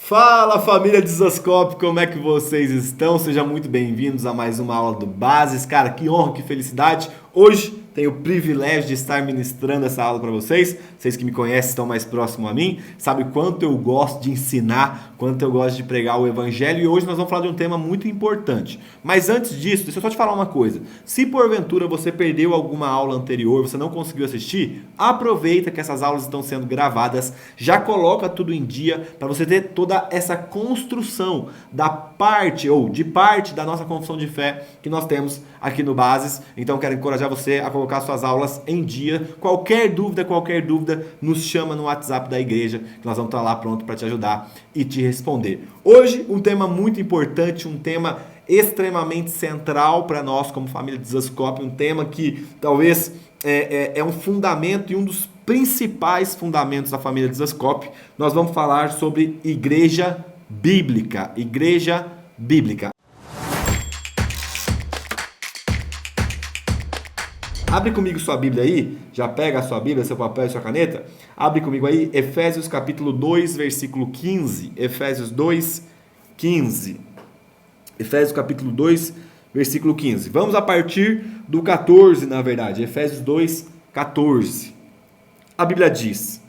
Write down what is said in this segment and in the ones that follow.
Fala família Dizascope, como é que vocês estão? Sejam muito bem-vindos a mais uma aula do Bases. Cara, que honra, que felicidade. Hoje tenho o privilégio de estar ministrando essa aula para vocês. Vocês que me conhecem estão mais próximos a mim, sabem quanto eu gosto de ensinar, quanto eu gosto de pregar o evangelho. E hoje nós vamos falar de um tema muito importante. Mas antes disso, deixa eu só te falar uma coisa. Se porventura você perdeu alguma aula anterior, você não conseguiu assistir, aproveita que essas aulas estão sendo gravadas, já coloca tudo em dia para você ter toda essa construção da parte da nossa confissão de fé que nós temos aqui no Bases. Então quero encorajar você a colocar suas aulas em dia. Qualquer dúvida, nos chama no WhatsApp da igreja, que nós vamos estar lá pronto para te ajudar e te responder. Hoje, um tema muito importante, um tema extremamente central para nós como família Dizascope, um tema que talvez é um fundamento e um dos principais fundamentos da família Dizascope. Nós vamos falar sobre igreja bíblica. Igreja bíblica. Abre comigo sua Bíblia aí, já pega a sua Bíblia, seu papel e sua caneta. Abre comigo aí, Efésios capítulo 2, versículo 15. Efésios 2, 15. Efésios capítulo 2, versículo 15. Vamos a partir do 14, na verdade. Efésios 2, 14. A Bíblia diz: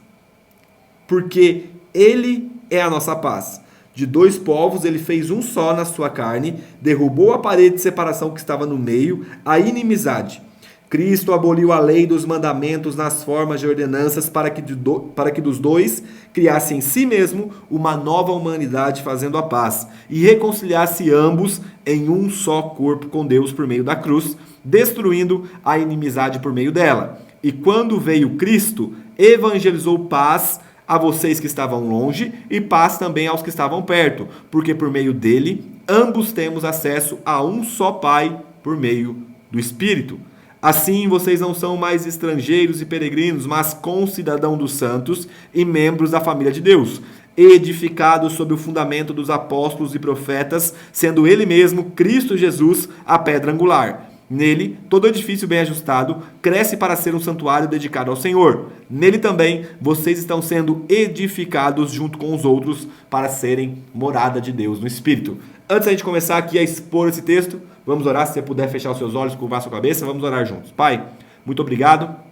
porque Ele é a nossa paz. De dois povos ele fez um só na sua carne, derrubou a parede de separação que estava no meio, a inimizade. Cristo aboliu a lei dos mandamentos nas formas de ordenanças para que dos dois criasse em si mesmo uma nova humanidade fazendo a paz e reconciliasse ambos em um só corpo com Deus por meio da cruz, destruindo a inimizade por meio dela. E quando veio Cristo, evangelizou paz a vocês que estavam longe e paz também aos que estavam perto, porque por meio dele ambos temos acesso a um só Pai por meio do Espírito. Assim, vocês não são mais estrangeiros e peregrinos, mas concidadãos dos santos e membros da família de Deus, edificados sob o fundamento dos apóstolos e profetas, sendo ele mesmo, Cristo Jesus, a pedra angular. Nele, todo edifício bem ajustado cresce para ser um santuário dedicado ao Senhor. Nele também, vocês estão sendo edificados junto com os outros para serem morada de Deus no Espírito. Antes da gente começar aqui a expor esse texto, vamos orar. Se você puder fechar os seus olhos, curvar a sua cabeça, vamos orar juntos. Pai, muito obrigado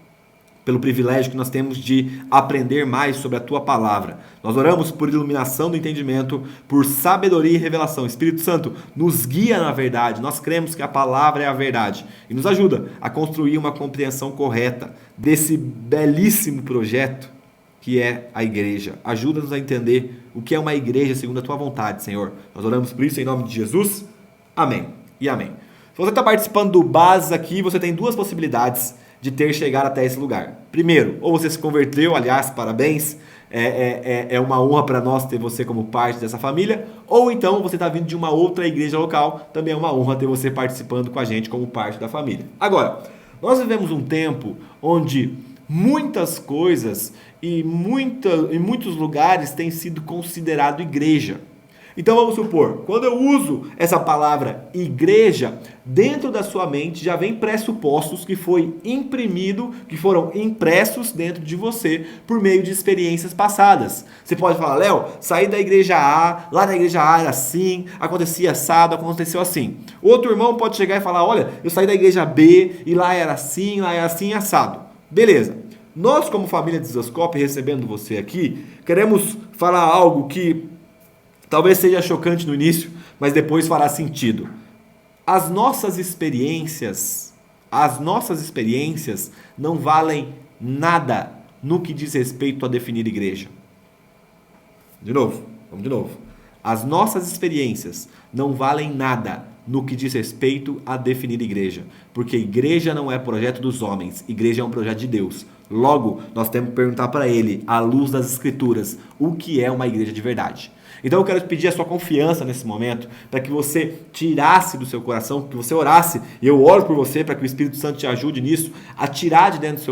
pelo privilégio que nós temos de aprender mais sobre a Tua Palavra. Nós oramos por iluminação do entendimento, por sabedoria e revelação. Espírito Santo, nos guia na verdade. Nós cremos que a Palavra é a verdade e nos ajuda a construir uma compreensão correta desse belíssimo projeto que é a igreja. Ajuda-nos a entender o que é uma igreja segundo a Tua vontade, Senhor. Nós oramos por isso em nome de Jesus. Amém e amém. Se você está participando do Bases aqui, você tem duas possibilidades de ter chegado até esse lugar. Primeiro, ou você se converteu, aliás, parabéns, é uma honra para nós ter você como parte dessa família, ou então você está vindo de uma outra igreja local, também é uma honra ter você participando com a gente como parte da família. Agora, nós vivemos um tempo onde muitas coisas e muitos lugares têm sido considerado igreja. Então vamos supor, quando eu uso essa palavra igreja, dentro da sua mente já vem pressupostos que foram impressos dentro de você por meio de experiências passadas. Você pode falar: Léo, saí da igreja A, lá na igreja A era assim, acontecia assado, aconteceu assim. Outro irmão pode chegar e falar: olha, eu saí da igreja B e lá era assim, assado. Beleza. Nós, como família Dizascope, recebendo você aqui, queremos falar algo que talvez seja chocante no início, mas depois fará sentido. As nossas experiências não valem nada no que diz respeito a definir igreja. Vamos de novo. As nossas experiências não valem nada no que diz respeito a definir igreja, porque igreja não é projeto dos homens, igreja é um projeto de Deus. Logo, nós temos que perguntar para Ele, à luz das Escrituras, o que é uma igreja de verdade. Então eu quero te pedir a sua confiança nesse momento, para que você tirasse do seu coração, que você orasse, e eu oro por você para que o Espírito Santo te ajude nisso, a tirar de dentro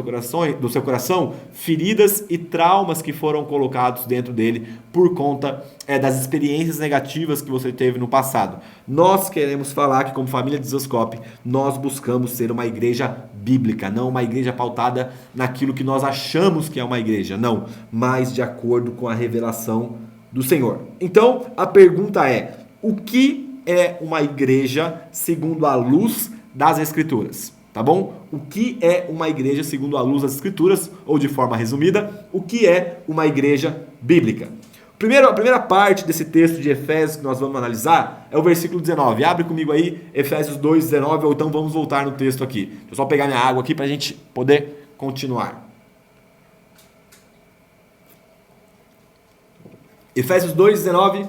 do seu coração feridas e traumas que foram colocados dentro dele por conta das experiências negativas que você teve no passado. Nós queremos falar que, como família Dizascope, nós buscamos ser uma igreja bíblica, não uma igreja pautada naquilo que nós achamos que é uma igreja, não, mas de acordo com a revelação do Senhor. Então, a pergunta é: o que é uma igreja segundo a luz das Escrituras? Tá bom? O que é uma igreja segundo a luz das Escrituras? Ou de forma resumida, o que é uma igreja bíblica? A primeira parte desse texto de Efésios que nós vamos analisar é o versículo 19. Abre comigo aí, Efésios 2, 19, ou então vamos voltar no texto aqui. Deixa eu só pegar minha água aqui para a gente poder continuar. Efésios 2, 19,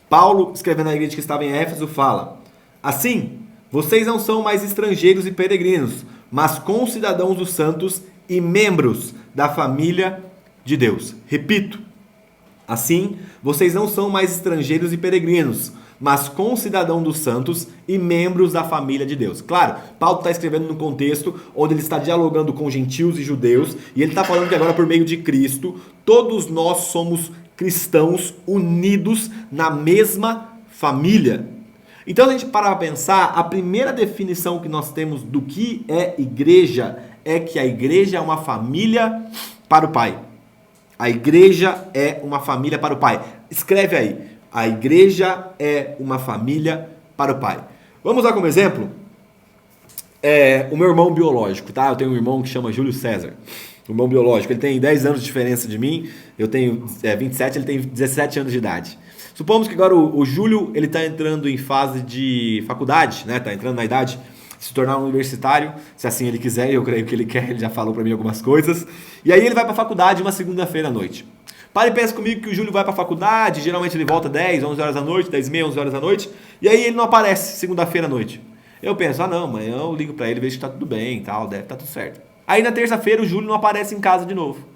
Paulo, escrevendo à igreja que estava em Éfeso, fala: assim, vocês não são mais estrangeiros e peregrinos, mas concidadãos dos santos e membros da família de Deus. Repito, assim, vocês não são mais estrangeiros e peregrinos, mas concidadãos dos santos e membros da família de Deus. Claro, Paulo está escrevendo num contexto onde ele está dialogando com gentios e judeus, e ele está falando que agora, por meio de Cristo, todos nós somos cristãos unidos na mesma família. Então, se a gente parar para pensar, a primeira definição que nós temos do que é igreja é que a igreja é uma família para o Pai. A igreja é uma família para o Pai. Escreve aí. A igreja é uma família para o Pai. Vamos usar como exemplo o meu irmão biológico, tá? Eu tenho um irmão que chama Júlio César. Um irmão biológico. Ele tem 10 anos de diferença de mim. Eu tenho 27, ele tem 17 anos de idade. Supomos que agora o Júlio ele está entrando em fase de faculdade, né? Está entrando na idade de se tornar um universitário, se assim ele quiser, eu creio que ele quer, ele já falou para mim algumas coisas. E aí ele vai para a faculdade uma segunda-feira à noite. Para e pensa comigo que o Júlio vai para a faculdade, geralmente ele volta 10, 11 horas da noite, 10 e meia, 11 horas da noite, e aí ele não aparece segunda-feira à noite. Eu penso, não, amanhã eu ligo para ele, vejo que está tudo bem e tal, deve estar tudo certo. Aí na terça-feira o Júlio não aparece em casa de novo.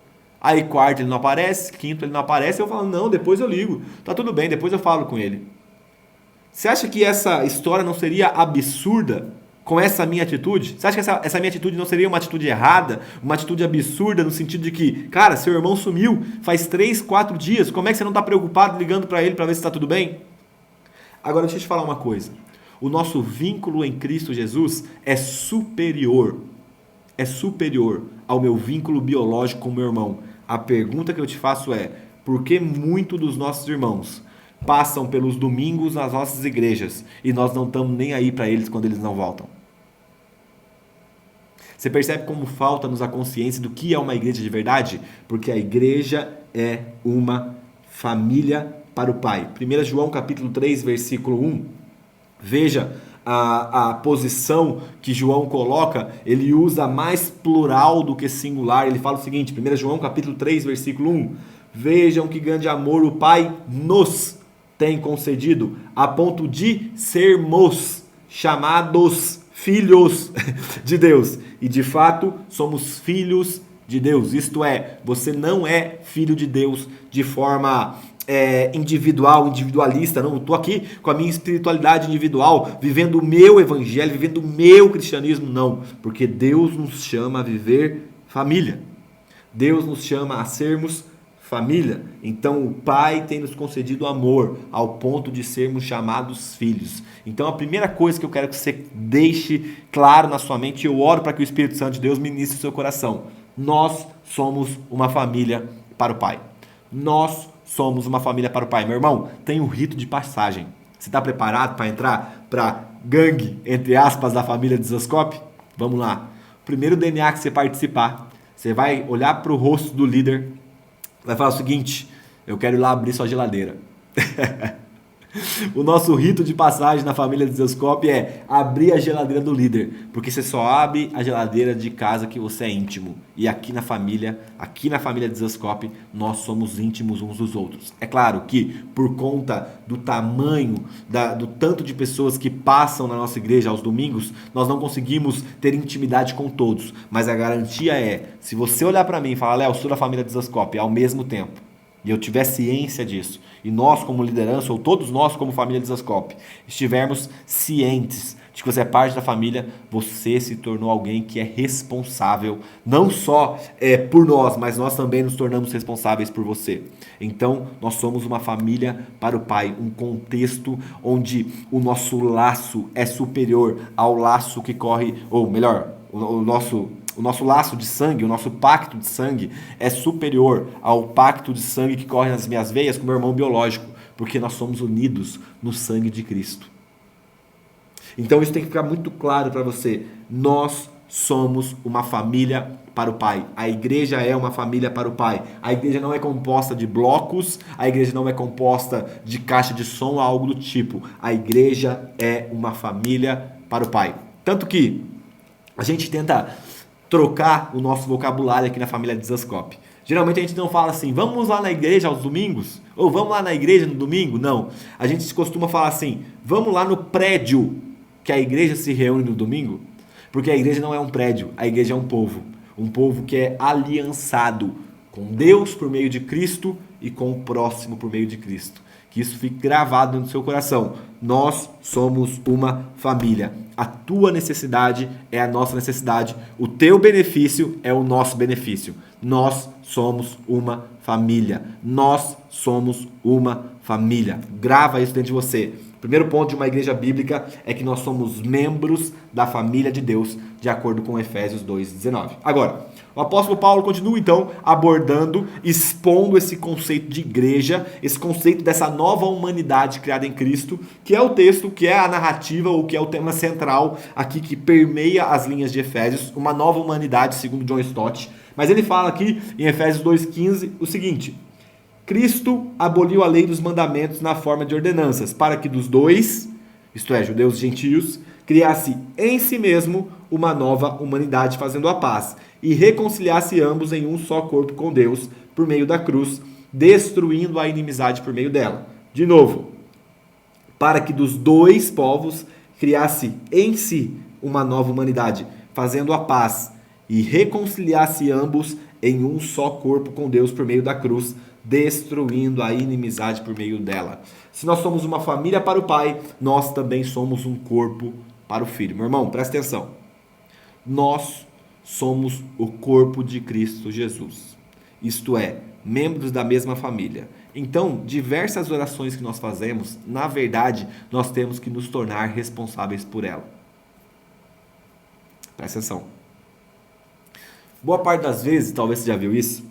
Aí quarta ele não aparece, quinto ele não aparece, eu falo, não, depois eu ligo. Tá tudo bem, depois eu falo com ele. Você acha que essa história não seria absurda com essa minha atitude? Você acha que essa minha atitude não seria uma atitude errada? Uma atitude absurda no sentido de que, cara, seu irmão sumiu faz 3, 4 dias, como é que você não está preocupado ligando para ele para ver se está tudo bem? Agora deixa eu te falar uma coisa. O nosso vínculo em Cristo Jesus é superior ao meu vínculo biológico com meu irmão. A pergunta que eu te faço é: por que muitos dos nossos irmãos passam pelos domingos nas nossas igrejas e nós não estamos nem aí para eles quando eles não voltam? Você percebe como falta-nos a consciência do que é uma igreja de verdade? Porque a igreja é uma família para o Pai. 1 João capítulo 3, versículo 1. Veja a posição que João coloca, ele usa mais plural do que singular. Ele fala o seguinte, 1 João capítulo 3, versículo 1. Vejam que grande amor o Pai nos tem concedido, a ponto de sermos chamados filhos de Deus. E de fato, somos filhos de Deus. Isto é, você não é filho de Deus de forma individualista. Não, eu estou aqui com a minha espiritualidade individual, vivendo o meu evangelho, vivendo o meu cristianismo. Não, porque Deus nos chama a viver família. Deus nos chama a sermos família. Então o Pai tem nos concedido amor ao ponto de sermos chamados filhos. Então a primeira coisa que eu quero que você deixe claro na sua mente, eu oro para que o Espírito Santo de Deus ministre o seu coração. Nós somos uma família para o Pai. Nós somos uma família para o Pai. Meu irmão, tem um rito de passagem. Você está preparado para entrar para gangue, entre aspas, da família de Zascope? Vamos lá. Primeiro DNA que você participar, você vai olhar para o rosto do líder, vai falar o seguinte: eu quero ir lá abrir sua geladeira. O nosso rito de passagem na família de Zascope é abrir a geladeira do líder, porque você só abre a geladeira de casa que você é íntimo. E aqui na família de Zascope, nós somos íntimos uns dos outros. É claro que por conta do tamanho, do tanto de pessoas que passam na nossa igreja aos domingos, nós não conseguimos ter intimidade com todos. Mas a garantia é, se você olhar para mim e falar, Léo, eu sou da família de Zascope, ao mesmo tempo, e eu tiver ciência disso, e nós como liderança, ou todos nós como família de Zascope, estivermos cientes de que você é parte da família, você se tornou alguém que é responsável, não só por nós, mas nós também nos tornamos responsáveis por você. Então, nós somos uma família para o Pai, um contexto onde o nosso laço é superior ao laço que corre, ou melhor, o nosso o nosso laço de sangue, o nosso pacto de sangue é superior ao pacto de sangue que corre nas minhas veias com meu irmão biológico, porque nós somos unidos no sangue de Cristo. Então isso tem que ficar muito claro para você. Nós somos uma família para o Pai. A igreja é uma família para o Pai. A igreja não é composta de blocos, a igreja não é composta de caixa de som, algo do tipo. A igreja é uma família para o Pai. Tanto que a gente tenta trocar o nosso vocabulário aqui na família Desascope. Geralmente a gente não fala assim, vamos lá na igreja aos domingos, ou vamos lá na igreja no domingo. Não, a gente costuma falar assim, vamos lá no prédio que a igreja se reúne no domingo, porque a igreja não é um prédio, a igreja é um povo que é aliançado com Deus por meio de Cristo e com o próximo por meio de Cristo. Que isso fique gravado no seu coração. Nós somos uma família. A tua necessidade é a nossa necessidade. O teu benefício é o nosso benefício. Nós somos uma família. Nós somos uma família. Grava isso dentro de você. O primeiro ponto de uma igreja bíblica é que nós somos membros da família de Deus, de acordo com Efésios 2:19. Agora, o apóstolo Paulo continua então abordando, expondo esse conceito de igreja, esse conceito dessa nova humanidade criada em Cristo, que é o texto, que é a narrativa, ou que é o tema central aqui que permeia as linhas de Efésios, uma nova humanidade, segundo John Stott. Mas ele fala aqui em Efésios 2:15 o seguinte: Cristo aboliu a lei dos mandamentos na forma de ordenanças, para que dos dois, isto é, judeus e gentios, criasse em si mesmo uma nova humanidade, fazendo a paz, e reconciliasse ambos em um só corpo com Deus, por meio da cruz, destruindo a inimizade por meio dela. De novo, para que dos dois povos criasse em si uma nova humanidade, fazendo a paz, e reconciliasse ambos em um só corpo com Deus por meio da cruz, destruindo a inimizade por meio dela. Se nós somos uma família para o Pai, nós também somos um corpo para o Filho. Meu irmão, presta atenção. Nós somos o corpo de Cristo Jesus. Isto é, membros da mesma família. Então, diversas orações que nós fazemos, na verdade, nós temos que nos tornar responsáveis por ela. Presta atenção. Boa parte das vezes, talvez você já viu isso,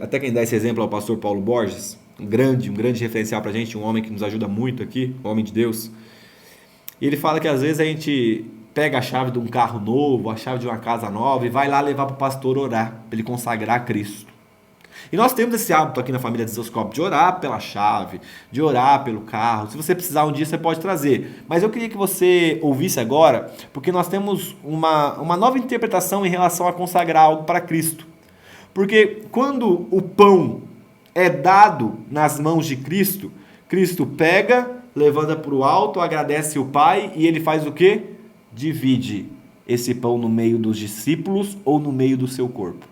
até quem dá esse exemplo é o pastor Paulo Borges, um grande referencial pra gente, um homem que nos ajuda muito aqui, um homem de Deus. E ele fala que às vezes a gente pega a chave de um carro novo, a chave de uma casa nova e vai lá levar para o pastor orar, para ele consagrar a Cristo. E nós temos esse hábito aqui na família Desascope de orar pela chave, de orar pelo carro. Se você precisar um dia, você pode trazer. Mas eu queria que você ouvisse agora, porque nós temos uma nova interpretação em relação a consagrar algo para Cristo. Porque quando o pão é dado nas mãos de Cristo, Cristo pega, levanta para o alto, agradece o Pai e ele faz o quê? Divide esse pão no meio dos discípulos ou no meio do seu corpo.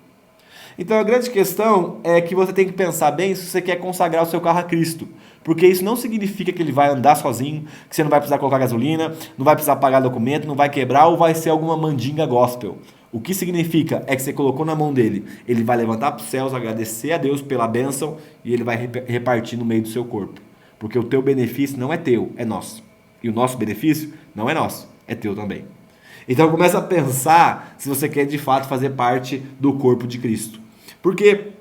Então a grande questão é que você tem que pensar bem se você quer consagrar o seu carro a Cristo. Porque isso não significa que ele vai andar sozinho, que você não vai precisar colocar gasolina, não vai precisar pagar documento, não vai quebrar ou vai ser alguma mandinga gospel. O que significa é que você colocou na mão dele, ele vai levantar para os céus, agradecer a Deus pela bênção e ele vai repartir no meio do seu corpo. Porque o teu benefício não é teu, é nosso. E o nosso benefício não é nosso, é teu também. Então começa a pensar se você quer de fato fazer parte do corpo de Cristo. Porque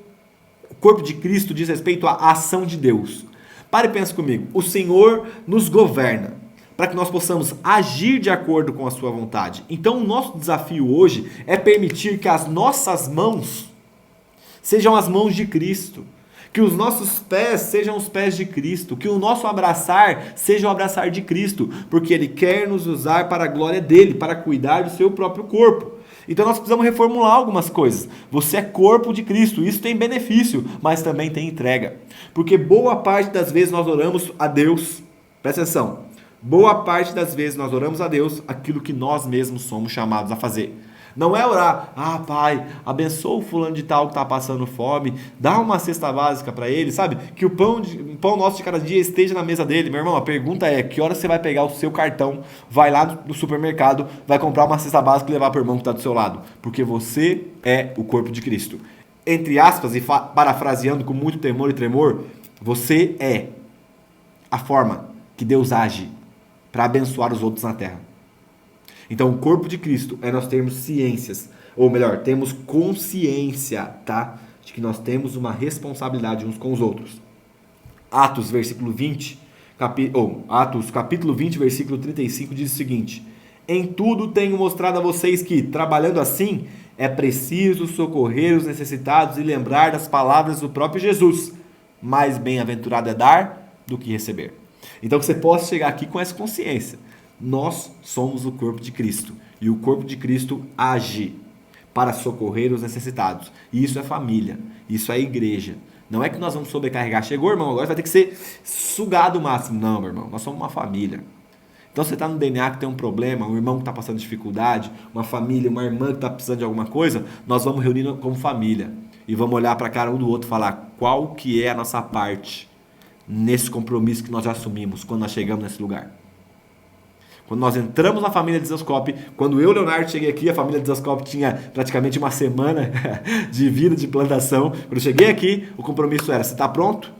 o corpo de Cristo diz respeito à ação de Deus. Pare e pense comigo. O Senhor nos governa para que nós possamos agir de acordo com a sua vontade. Então o nosso desafio hoje é permitir que as nossas mãos sejam as mãos de Cristo. Que os nossos pés sejam os pés de Cristo. Que o nosso abraçar seja o abraçar de Cristo. Porque Ele quer nos usar para a glória dEle, para cuidar do seu próprio corpo. Então nós precisamos reformular algumas coisas. Você é corpo de Cristo, isso tem benefício, mas também tem entrega. Porque boa parte das vezes nós oramos a Deus, presta atenção, boa parte das vezes nós oramos a Deus aquilo que nós mesmos somos chamados a fazer. Não é orar, Pai, abençoa o fulano de tal que está passando fome, dá uma cesta básica para ele, sabe? Que o pão nosso de cada dia esteja na mesa dele. Meu irmão, a pergunta é, que hora você vai pegar o seu cartão, vai lá no supermercado, vai comprar uma cesta básica e levar para o irmão que está do seu lado? Porque você é o corpo de Cristo. Entre aspas, e parafraseando com muito temor e tremor, você é a forma que Deus age para abençoar os outros na terra. Então, o corpo de Cristo é nós termos ciências Ou melhor, temos consciência, tá? De que nós temos uma responsabilidade uns com os outros. Atos, versículo 20, Atos, capítulo 20, versículo 35, diz o seguinte: em tudo tenho mostrado a vocês que, trabalhando assim, é preciso socorrer os necessitados e lembrar das palavras do próprio Jesus. Mais bem-aventurado é dar do que receber. Então que você possa chegar aqui com essa consciência. Nós somos o corpo de Cristo. E o corpo de Cristo age para socorrer os necessitados. E isso é família. Isso é igreja. Não é que nós vamos sobrecarregar. Chegou, irmão, agora vai ter que ser sugado o máximo. Não, meu irmão. Nós somos uma família. Então você está no DNA que tem um problema, um irmão que está passando dificuldade, uma família, uma irmã que está precisando de alguma coisa, nós vamos reunir como família. E vamos olhar para a cara um do outro e falar qual que é a nossa parte nesse compromisso que nós já assumimos quando nós chegamos nesse lugar. Quando nós entramos na família de Zascope, quando eu, Leonardo, cheguei aqui, a família de Zascope tinha praticamente uma semana de vida, de plantação. Quando eu cheguei aqui, o compromisso era: você está pronto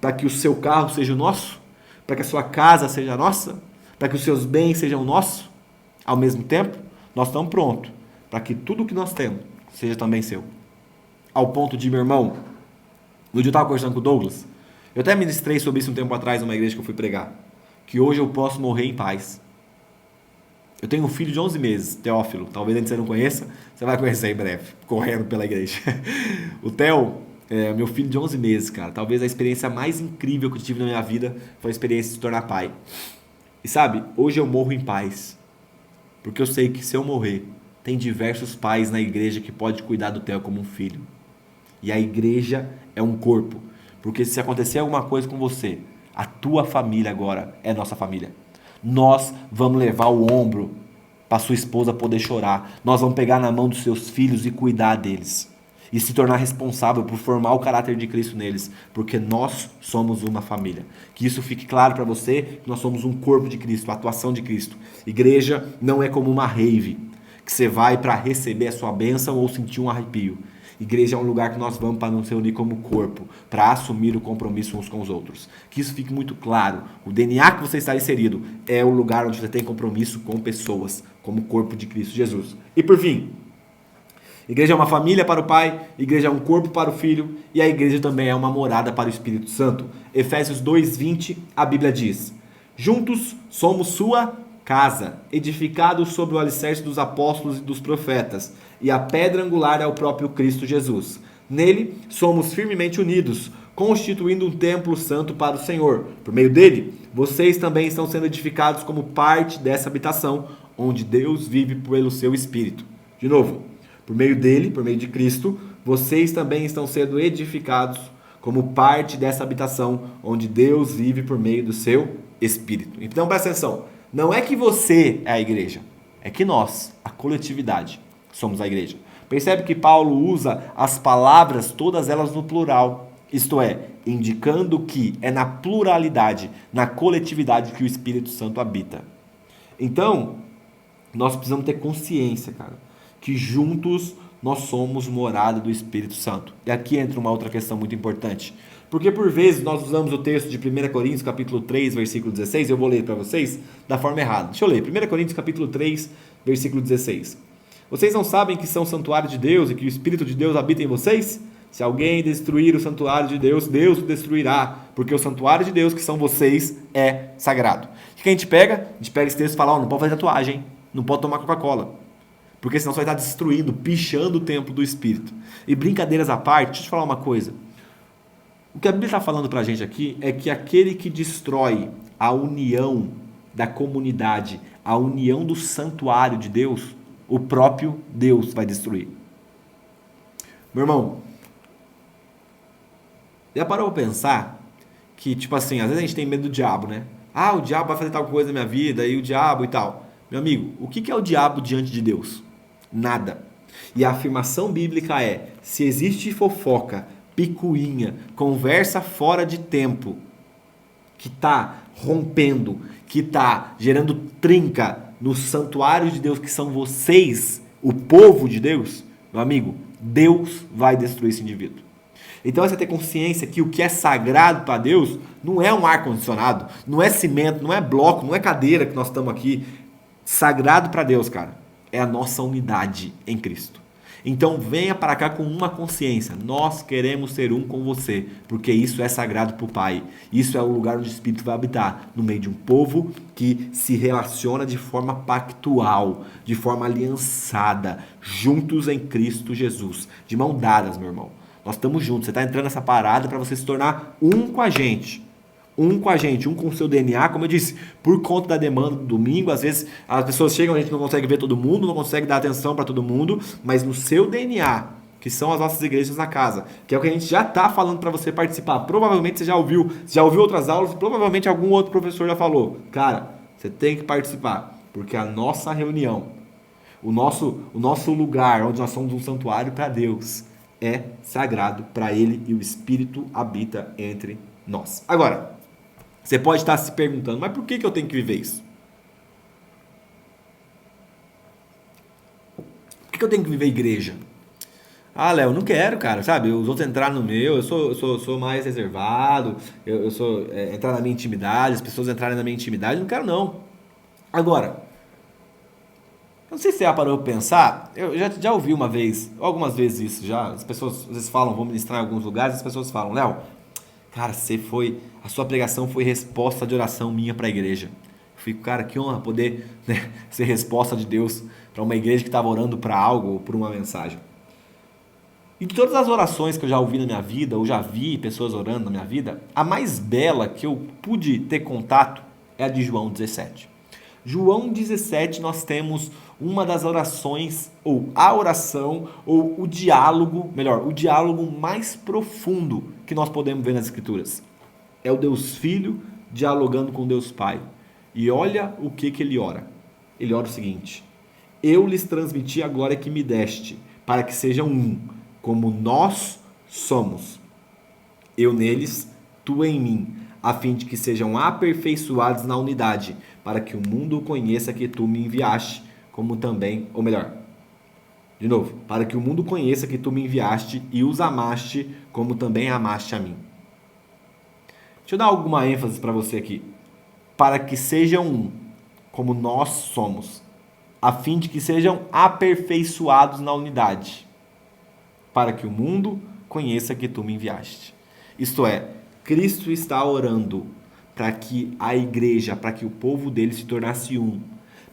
para que o seu carro seja o nosso? Para que a sua casa seja nossa? Para que os seus bens sejam nossos? Ao mesmo tempo, nós estamos prontos para que tudo que nós temos seja também seu. Ao ponto de, meu irmão, no dia eu estava conversando com o Douglas, eu até ministrei sobre isso um tempo atrás numa igreja que eu fui pregar, que hoje eu posso morrer em paz. Eu tenho um filho de 11 meses, Teófilo. Talvez antes você não conheça, você vai conhecer em breve, correndo pela igreja. O Theo é meu filho de 11 meses, cara. Talvez a experiência mais incrível que eu tive na minha vida foi a experiência de se tornar pai. E sabe, hoje eu morro em paz. Porque eu sei que se eu morrer, tem diversos pais na igreja que podem cuidar do Theo como um filho. E a igreja é um corpo. Porque se acontecer alguma coisa com você, a tua família agora é nossa família. Nós vamos levar o ombro para sua esposa poder chorar. Nós vamos pegar na mão dos seus filhos e cuidar deles. E se tornar responsável por formar o caráter de Cristo neles. Porque nós somos uma família. Que isso fique claro para você, que nós somos um corpo de Cristo, a atuação de Cristo. Igreja não é como uma rave, que você vai para receber a sua bênção ou sentir um arrepio. Igreja é um lugar que nós vamos para nos reunir como corpo, para assumir o compromisso uns com os outros. Que isso fique muito claro. O DNA que você está inserido é o lugar onde você tem compromisso com pessoas, como corpo de Cristo Jesus. E por fim, igreja é uma família para o Pai, igreja é um corpo para o Filho e a igreja também é uma morada para o Espírito Santo. Efésios 2:20, a Bíblia diz: juntos somos sua casa, edificados sobre o alicerce dos apóstolos e dos profetas, e a pedra angular é o próprio Cristo Jesus. Nele somos firmemente unidos, constituindo um templo santo para o Senhor. Por meio dele, vocês também estão sendo edificados como parte dessa habitação, onde Deus vive pelo seu Espírito. De novo, por meio dele, por meio de Cristo, vocês também estão sendo edificados como parte dessa habitação, onde Deus vive por meio do seu Espírito. Então presta atenção, não é que você é a igreja, é que nós, a coletividade, somos a igreja. Percebe que Paulo usa as palavras, todas elas no plural. Isto é, indicando que é na pluralidade, na coletividade que o Espírito Santo habita. Então, nós precisamos ter consciência, cara, que juntos nós somos morada do Espírito Santo. E aqui entra uma outra questão muito importante. Porque por vezes nós usamos o texto de 1 Coríntios capítulo 3, versículo 16, eu vou ler para vocês da forma errada. Deixa eu ler, 1 Coríntios capítulo 3, versículo 16. Vocês não sabem que são santuário de Deus e que o Espírito de Deus habita em vocês? Se alguém destruir o santuário de Deus, Deus o destruirá, porque o santuário de Deus, que são vocês, é sagrado. O que a gente pega? A gente pega esse texto e fala, não pode fazer tatuagem, hein? Não pode tomar Coca-Cola, porque senão você vai estar destruindo, pichando o templo do Espírito. E brincadeiras à parte, deixa eu te falar uma coisa. O que a Bíblia está falando para a gente aqui é que aquele que destrói a união da comunidade, a união do santuário de Deus, o próprio Deus vai destruir. Meu irmão, já parou para pensar que, tipo assim, às vezes a gente tem medo do diabo, né? Ah, o diabo vai fazer tal coisa na minha vida, e o diabo e tal. Meu amigo, o que é o diabo diante de Deus? Nada. E a afirmação bíblica é, se existe fofoca, picuinha, conversa fora de tempo, que está rompendo, que está gerando trinca no santuário de Deus, que são vocês, o povo de Deus, meu amigo, Deus vai destruir esse indivíduo. Então você ter consciência que o que é sagrado para Deus não é um ar-condicionado, não é cimento, não é bloco, não é cadeira que nós estamos aqui. Sagrado para Deus, cara, é a nossa unidade em Cristo. Então venha para cá com uma consciência. Nós queremos ser um com você, porque isso é sagrado para o Pai. Isso é o lugar onde o Espírito vai habitar, no meio de um povo que se relaciona de forma pactual, de forma aliançada, juntos em Cristo Jesus, de mão dadas, meu irmão. Nós estamos juntos. Você está entrando nessa parada para você se tornar um com a gente. Um com a gente, um com o seu DNA, como eu disse, por conta da demanda do domingo, às vezes as pessoas chegam, a gente não consegue ver todo mundo, não consegue dar atenção para todo mundo, mas no seu DNA, que são as nossas igrejas na casa, que é o que a gente já está falando para você participar. Provavelmente você já ouviu outras aulas, provavelmente algum outro professor já falou. Cara, você tem que participar, porque a nossa reunião, o nosso lugar, onde nós somos um santuário para Deus, é sagrado para Ele e o Espírito habita entre nós. Agora, você pode estar se perguntando, mas por que eu tenho que viver isso? Por que eu tenho que viver igreja? Ah, Léo, não quero, cara, sabe? Os outros entraram no meu, eu sou mais reservado, eu sou entrar na minha intimidade, as pessoas entrarem na minha intimidade, não quero não. Agora, não sei se você já parou para pensar, eu já ouvi uma vez, algumas vezes isso já, as pessoas às vezes falam, vou ministrar em alguns lugares, as pessoas falam, Léo, cara, a sua pregação foi resposta de oração minha para a igreja. Eu fico, cara, que honra poder, né, ser resposta de Deus para uma igreja que estava orando para algo ou por uma mensagem. E de todas as orações que eu já ouvi na minha vida, ou já vi pessoas orando na minha vida, a mais bela que eu pude ter contato é a de João 17. João 17 nós temos uma das orações, ou a oração, ou o diálogo, melhor, o diálogo mais profundo que nós podemos ver nas Escrituras. É o Deus Filho dialogando com Deus Pai. E olha o que ele ora. Ele ora o seguinte: eu lhes transmiti a glória que me deste, para que sejam um, como nós somos. Eu neles, tu em mim, a fim de que sejam aperfeiçoados na unidade, para que o mundo conheça que tu me enviaste, como também, ou melhor, de novo, para que o mundo conheça que tu me enviaste e os amaste, como também amaste a mim. Deixa eu dar alguma ênfase para você aqui. Para que sejam um, como nós somos, a fim de que sejam aperfeiçoados na unidade, para que o mundo conheça que tu me enviaste. Isto é, Cristo está orando para que a igreja, para que o povo dele se tornasse um,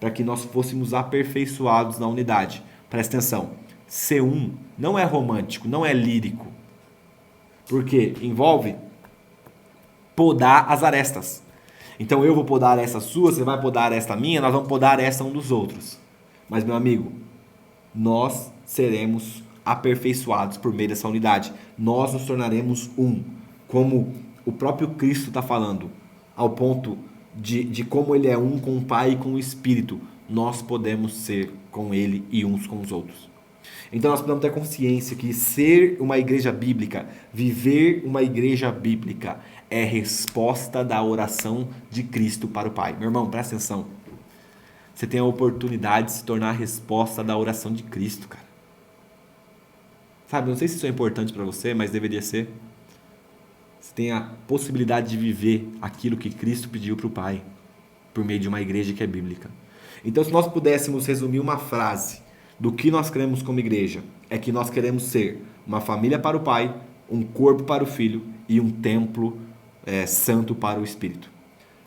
para que nós fôssemos aperfeiçoados na unidade. Presta atenção, ser um não é romântico, não é lírico, porque envolve podar as arestas. Então eu vou podar a aresta sua, você vai podar a aresta minha, nós vamos podar a aresta um dos outros. Mas, meu amigo, nós seremos aperfeiçoados por meio dessa unidade. Nós nos tornaremos um, como o próprio Cristo está falando, ao ponto de como ele é um com o Pai e com o Espírito. Nós podemos ser com ele e uns com os outros. Então nós precisamos ter consciência que ser uma igreja bíblica, viver uma igreja bíblica, é resposta da oração de Cristo para o Pai. Meu irmão, presta atenção. Você tem a oportunidade de se tornar a resposta da oração de Cristo, cara. Sabe, não sei se isso é importante para você, mas deveria ser. Você tem a possibilidade de viver aquilo que Cristo pediu para o Pai, por meio de uma igreja que é bíblica. Então, se nós pudéssemos resumir uma frase do que nós queremos como igreja, é que nós queremos ser uma família para o Pai, um corpo para o Filho e um templo santo para o Espírito.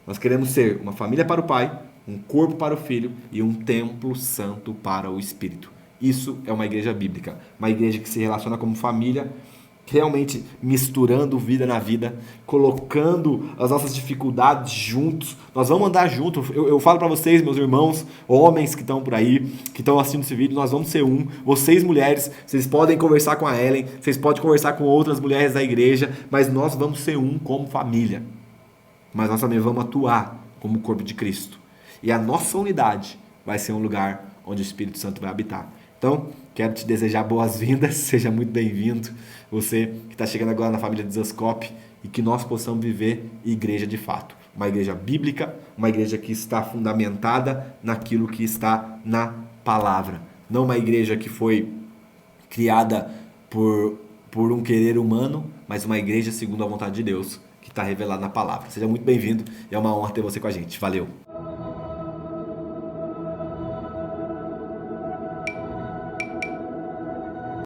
Nós queremos ser uma família para o Pai, um corpo para o Filho e um templo santo para o Espírito. Isso é uma igreja bíblica, uma igreja que se relaciona como família, realmente misturando vida na vida, colocando as nossas dificuldades juntos. Nós vamos andar juntos. Eu falo para vocês, meus irmãos, homens que estão por aí, que estão assistindo esse vídeo, nós vamos ser um. Vocês, mulheres, vocês podem conversar com a Ellen, vocês podem conversar com outras mulheres da igreja, mas nós vamos ser um como família. Mas nós também vamos atuar como corpo de Cristo. E a nossa unidade vai ser um lugar onde o Espírito Santo vai habitar. Então, quero te desejar boas-vindas, seja muito bem-vindo, você que está chegando agora na família de Zascope, e que nós possamos viver igreja de fato. Uma igreja bíblica, uma igreja que está fundamentada naquilo que está na palavra. Não uma igreja que foi criada por um querer humano, mas uma igreja segundo a vontade de Deus, que está revelada na palavra. Seja muito bem-vindo e é uma honra ter você com a gente. Valeu!